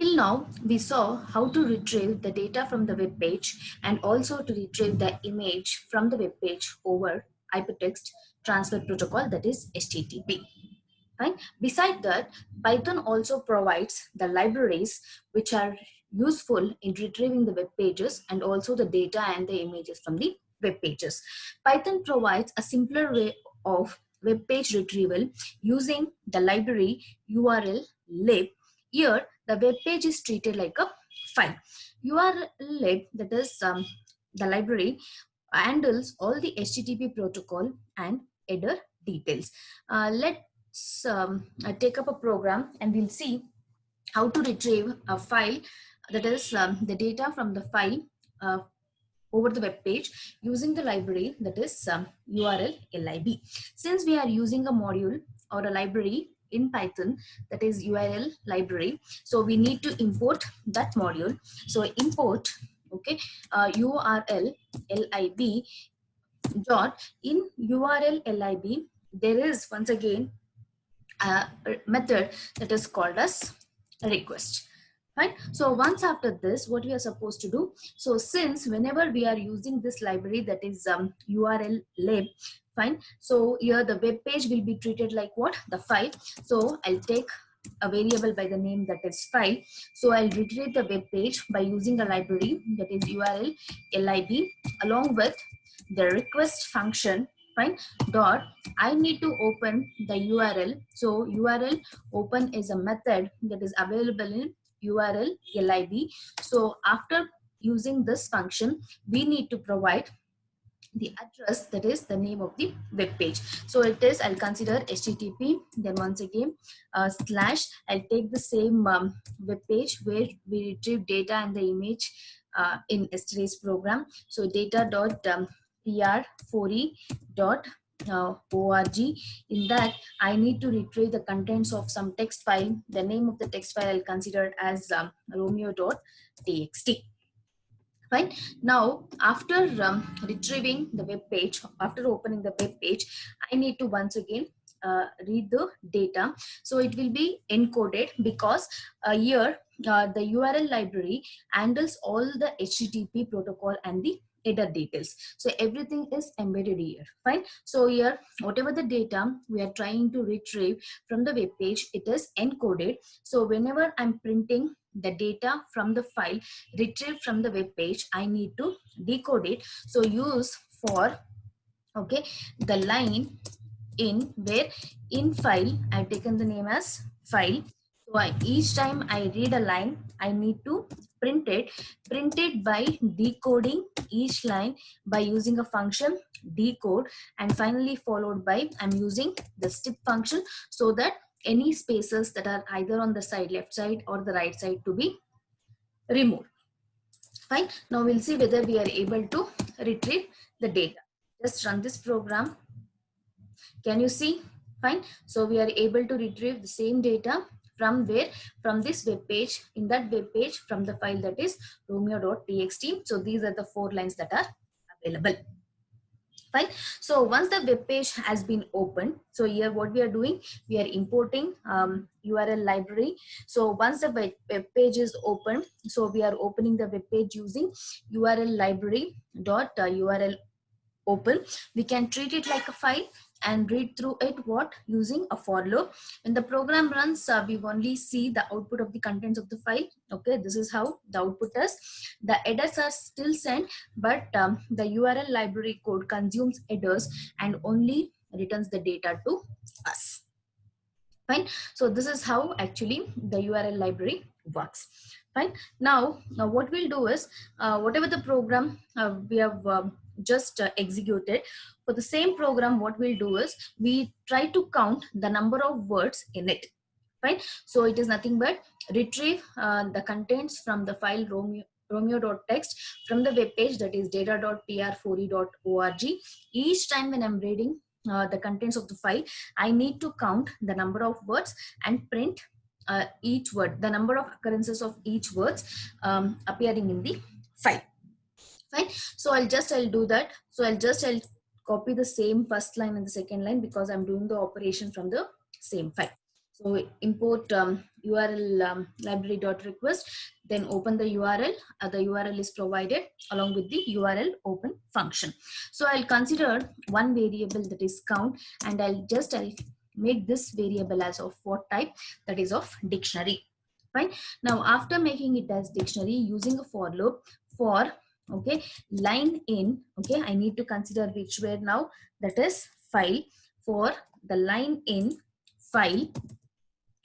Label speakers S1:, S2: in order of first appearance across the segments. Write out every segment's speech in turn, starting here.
S1: Till now, we saw how to retrieve the data from the web page and also to retrieve the image from the web page over hypertext transfer protocol, that is HTTP. Fine. Beside that, Python also provides the libraries which are useful in retrieving the web pages and also the data and the images from the web pages. Python provides a simpler way of web page retrieval using the library urllib. Here, the web page is treated like a file. urllib, that is the library, handles all the HTTP protocol and header details. Let's take up a program and we'll see how to retrieve a file, that is the data from the file uh, over the web page using the library, that is urllib. Since we are using a module or a library in Python, that is URL library, so we need to import that module. So import, okay, url lib dot, in urllib there is once again a method that is called as request. Right. So once after this, what we are supposed to do, so since whenever we are using this library, that is urllib, fine, so here the web page will be treated like what, the file. So I'll take a variable by the name that is file. So I'll retrieve the web page by using a library, that is urllib, along with the request function, fine, dot, I need to open the URL. So URL open is a method that is available in urllib. So after using this function, we need to provide the address, that is the name of the web page. So it is, I'll consider HTTP, then once again slash, I'll take the same web page where we retrieve data and the image in yesterday's program. So data.pr4e.org. In that, I need to retrieve the contents of some text file. The name of the text file I'll consider as romeo.txt. Fine. Now, after retrieving the web page, after opening the web page, I need to once again read the data. So it will be encoded because here the URL library handles all the HTTP protocol and the header details. So everything is embedded here. Fine. So here, whatever the data we are trying to retrieve from the web page, it is encoded. So whenever I'm printing the data from the file retrieved from the web page, I need to decode it. So use for, okay, the line in, where in file I've taken the name as file. So each time I read a line, I need to print it by decoding each line by using a function decode, and finally followed by, I'm using the step function so that any spaces that are either on the side, left side or the right side, to be removed. Fine. Now we'll see whether we are able to retrieve the data. Just run this program. Can you see? Fine. So we are able to retrieve the same data from where? From this web page. In that web page, from the file that is romeo.txt. So these are the 4 lines that are available. Fine. So once the web page has been opened, so here what we are doing, we are importing URL library. So once the web page is open, so we are opening the web page using URL library dot URL open. We can treat it like a file and read through it what, using a for loop. When the program runs, we only see the output of the contents of the file. Okay, this is how the output is. The headers are still sent, but the URL library code consumes headers and only returns the data to us. Fine. So this is how actually the URL library works. Fine. Now what we'll do is, whatever the program we have just executed, for the same program, what we'll do is, we try to count the number of words in it. Fine. So it is nothing but retrieve the contents from the file romeo.txt from the web page, that is data.pr4e.org. Each time when I'm reading the contents of the file, I need to count the number of words and print each word, the number of occurrences of each words appearing in the file. Fine. So I'll do that. So I'll copy the same first line and the second line because I'm doing the operation from the same file. So import URL library dot request, then open the URL. The URL is provided along with the URL open function. So I'll consider one variable, that is count, and I'll make this variable as of what type, that is of dictionary. Fine. Now after making it as dictionary, using a for loop for, okay, line in, okay, I need to consider which where now, that is file. For the line in file,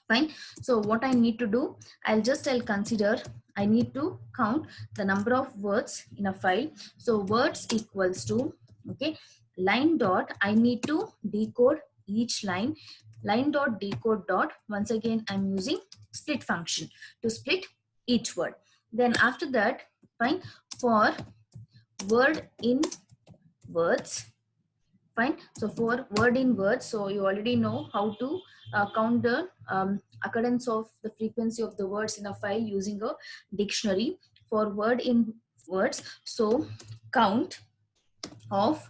S1: fine. So what I need to do, I'll consider, I need to count the number of words in a file. So words equals to, okay, line dot, I need to decode each line, line dot decode dot, once again I'm using split function to split each word. Then after that, fine, for word in words, fine. So for word in words, so you already know how to count the occurrence of the frequency of the words in a file using a dictionary. For word in words, so count of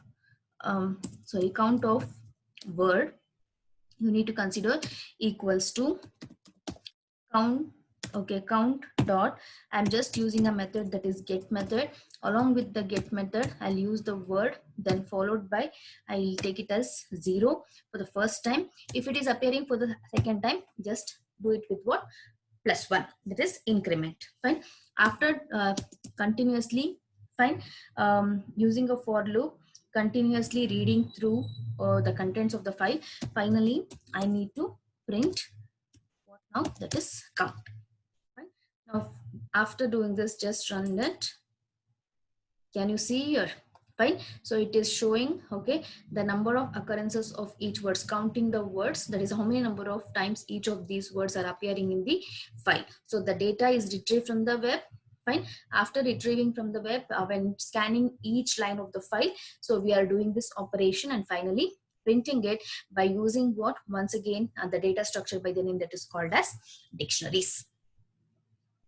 S1: count of word, you need to consider equals to count, okay, count dot, I'm just using a method, that is get method. Along with the get method, I'll use the word, then followed by, I'll take it as 0 for the first time. If it is appearing for the second time, just do it with what, +1, that is increment. Fine. After continuously, fine, using a for loop, continuously reading through the contents of the file, finally I need to print what now, that is count. Right? Now after doing this, just run it. Can you see here? Fine. So it is showing, okay, the number of occurrences of each words, counting the words, that is how many number of times each of these words are appearing in the file. So the data is retrieved from the web. Fine. After retrieving from the web, when scanning each line of the file, so we are doing this operation and finally printing it by using what, once again, the data structure by the name that is called as dictionaries.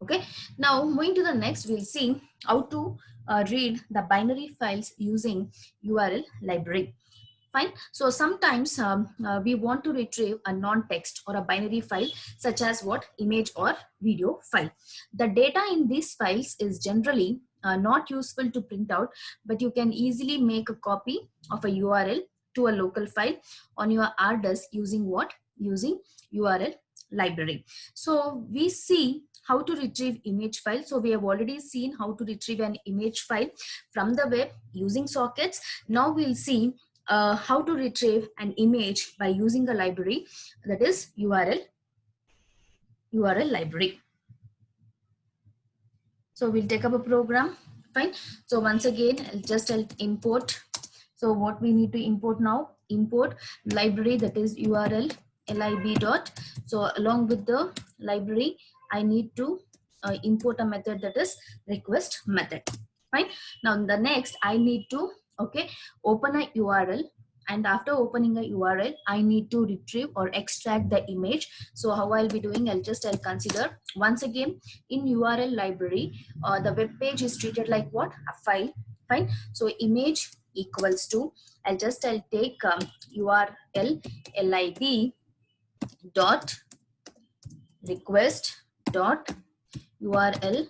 S1: Okay, now moving to the next, we'll see how to read the binary files using URL library. Fine. So sometimes we want to retrieve a non-text or a binary file, such as what, image or video file. The data in these files is generally not useful to print out, but you can easily make a copy of a URL to a local file on your hard disk using what, using URL library. So we see how to retrieve image file. So we have already seen how to retrieve an image file from the web using sockets. Now we'll see how to retrieve an image by using a library, that is URL library. So we'll take up a program. Fine. So once again, I'll import. So what we need to import now, import library, that is URL lib dot. So along with the library, I need to import a method, that is request method. Fine. Now the next, I need to, okay, open a URL, and after opening a URL, I need to retrieve or extract the image. So how I'll be doing, I'll consider once again in URL library, the web page is treated like what, a file. Fine. So image equals to, I'll take URL lib dot request dot URL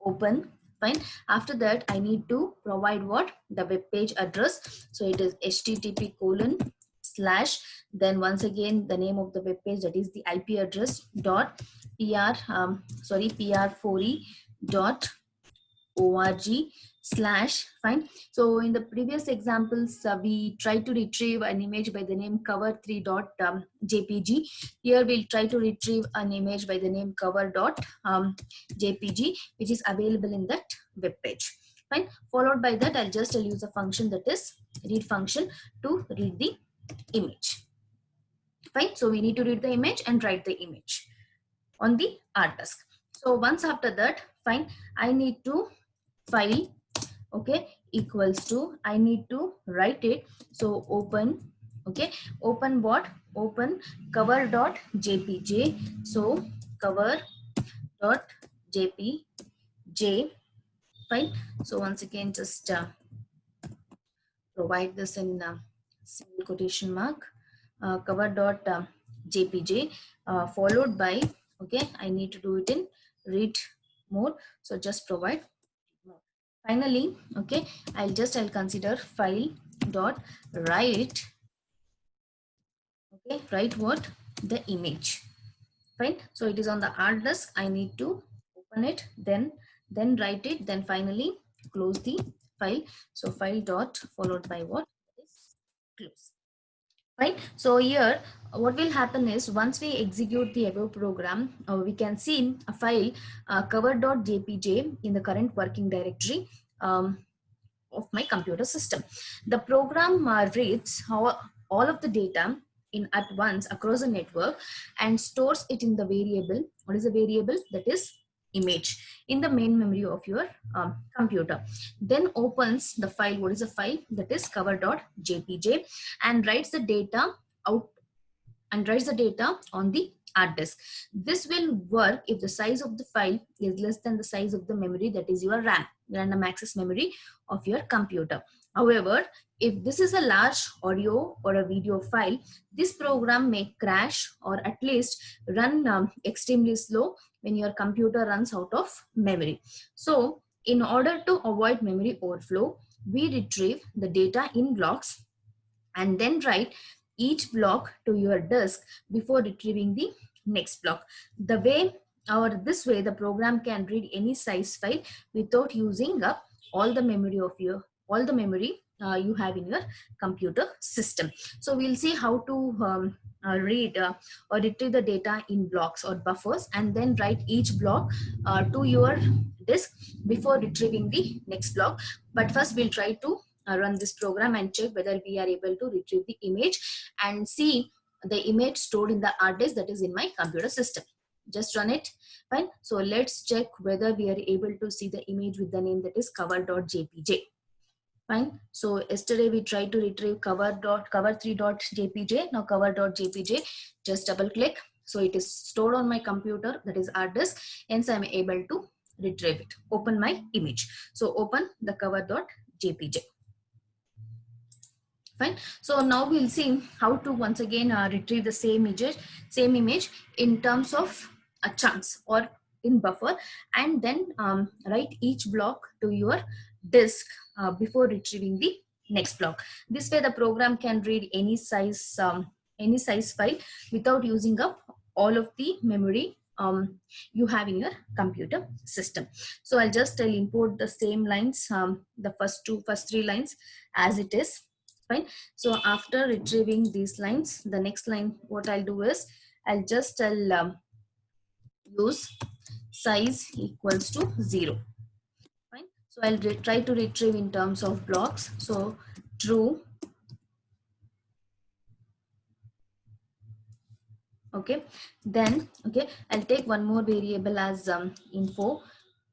S1: open. Fine. After that, I need to provide what, the web page address. So it is http:/, then once again the name of the web page, that is the IP address dot pr4e dot org / fine. So in the previous examples, we tried to retrieve an image by the name cover3.jpg. Here we'll try to retrieve an image by the name cover.jpg, which is available in that web page. Fine. Followed by that, I'll use a function, that is read function, to read the image. Fine. So we need to read the image and write the image on the hard disk. So once after that, fine, I need to file, okay, equals to, I need to write it. So open, okay, open what, open cover.jpg. So cover.jpg. Fine. So once again, just provide this in single quotation mark, cover.jpg. jpj, followed by, okay, I need to do it in read mode, so just provide mode. Finally, okay, I'll consider file dot write, okay, write what, the image. Fine, so it is on the hard disk, I need to open it, then write it, then finally close the file. So file dot followed by what is close. Right, so here what will happen is once we execute the above program, we can see a file cover.jpj in the current working directory of my computer system. The program reads how all of the data in at once across the network and stores it in the variable. What is the variable? That is image in the main memory of your computer. Then opens the file. What is the file? That is cover.jpj, and writes the data out and writes the data on the hard disk. This will work if the size of the file is less than the size of the memory, that is your RAM, random access memory of your computer. However, if this is a large audio or a video file, this program may crash or at least run extremely slow when your computer runs out of memory. So, in order to avoid memory overflow, we retrieve the data in blocks and then write each block to your disk before retrieving the next block. The way or this way the program can read any size file without using up all the memory of your all the memory you have in your computer system. So we'll see how to read or retrieve the data in blocks or buffers and then write each block to your disk before retrieving the next block. But first we'll try to run this program and check whether we are able to retrieve the image and see the image stored in the hard disk that is in my computer system. Just run it. Fine. So let's check whether we are able to see the image with the name that is cover.jpj. Fine. So yesterday we tried to retrieve cover3.jpj. Now cover.jpj. Just double click. So it is stored on my computer, that is hard disk. Hence I am able to retrieve it. Open my image. So open the cover.jpj. Fine. So now we'll see how to once again retrieve the same image in terms of chunks or in buffer, and then write each block to your disk before retrieving the next block. This way the program can read any size file without using up all of the memory you have in your computer system. So I'll import the same lines, the first three lines as it is. Fine. So after retrieving these lines, the next line what I'll do is I'll use size equals to 0. Fine. So I'll try to retrieve in terms of blocks. So true. Okay. Then okay, I'll take one more variable as info,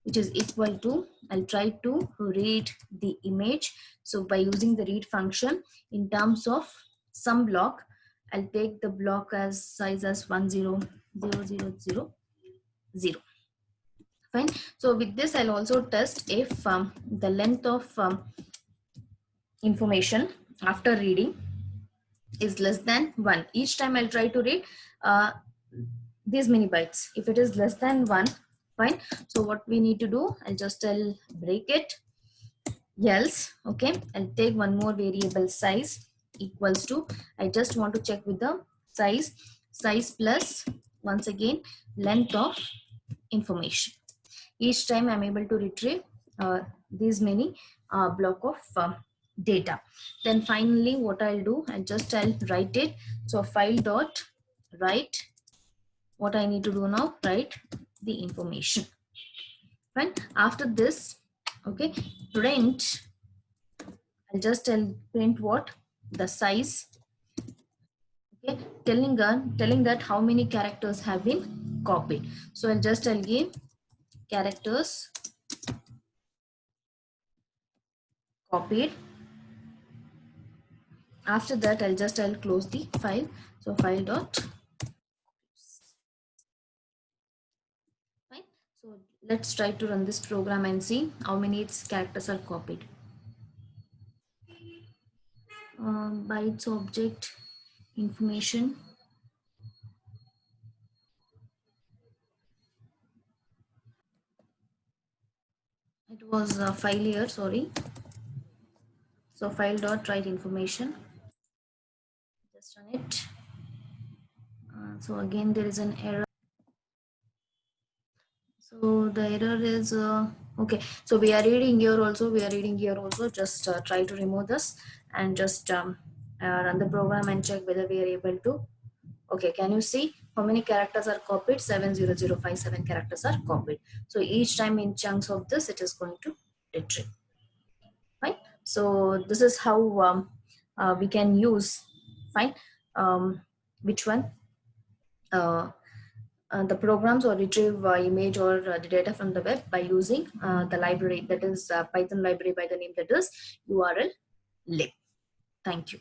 S1: which is equal to, I'll try to read the image. So by using the read function in terms of some block, I'll take the block as size as 100000. Fine. So with this, I'll also test if the length of information after reading is less than 1. Each time I'll try to read these many bytes. If it is less than 1, fine. So what we need to do, I'll break it, else, okay, I'll take one more variable size equals to, I just want to check with the size plus once again length of information. Each time I'm able to retrieve these many block of data. Then finally what I'll do, I'll write it. So file dot write, what I need to do now, write the information. Fine. After this, okay, print, I'll print what, the size, okay, telling that how many characters have been copied. So I'll give characters copied. After that I'll close the file. So file dot fine. So let's try to run this program and see how many its characters are copied. Bytes object information. It was a file here, sorry. So file dot write information, just run it. So again there is an error. So the error is okay. So we are reading here also. We are reading here also. Just try to remove this and just run the program and check whether we are able to. Okay, can you see how many characters are copied? 70057 characters are copied. So each time in chunks of this, it is going to retrieve. Fine. So this is how we can use. Fine. Which one? Uh, the programs or retrieve image or the data from the web by using the library, that is Python library by the name that is urllib. Thank you.